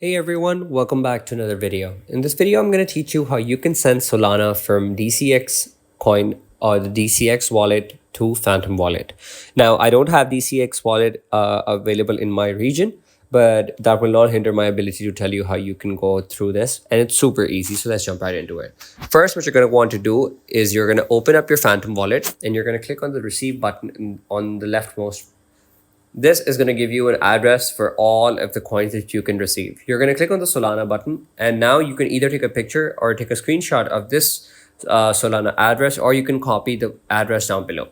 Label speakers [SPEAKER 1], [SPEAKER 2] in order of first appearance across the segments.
[SPEAKER 1] Hey everyone, welcome back to another video. In this video, I'm going to teach you how you can send Solana from DCX coin or the DCX wallet to Phantom wallet. Now, I don't have DCX wallet available in my region, but that will not hinder my ability to tell you how you can go through this. And it's super easy, so let's jump right into it. First, what you're going to want to do is you're going to open up your Phantom wallet and you're going to click on the receive button on the leftmost. This is going to give you an address for all of the coins that you can receive. You're going to click on the Solana button, and now you can either take a picture or take a screenshot of this Solana address, or you can copy the address down below.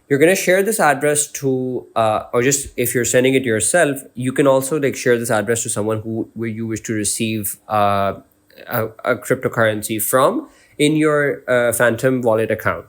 [SPEAKER 1] You're going to share this address to, or just if you're sending it yourself, you can also share this address to someone where you wish to receive a cryptocurrency from in your Phantom wallet account.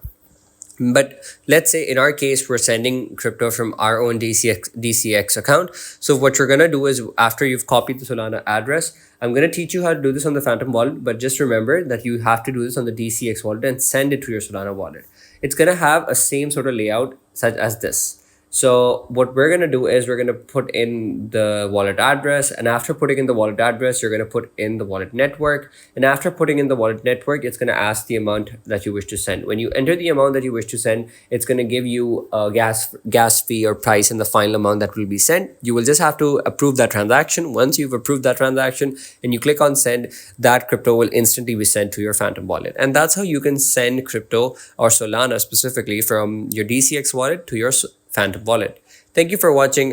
[SPEAKER 1] But let's say in our case, we're sending crypto from our own DCX account. So what you're going to do is after you've copied the Solana address, I'm going to teach you how to do this on the Phantom wallet. But just remember that you have to do this on the DCX wallet and send it to your Solana wallet. It's going to have a same sort of layout such as this. So what we're going to do is we're going to put in the wallet address, and after putting in the wallet address, you're going to put in the wallet network. And after putting in the wallet network, it's going to ask the amount that you wish to send. When you enter the amount that you wish to send, it's going to give you a gas fee or price and the final amount that will be sent. You will just have to approve that transaction. Once you've approved that transaction and you click on send, that crypto will instantly be sent to your Phantom wallet. And that's how you can send crypto or Solana specifically from your DCX wallet to your Phantom wallet. Thank you for watching.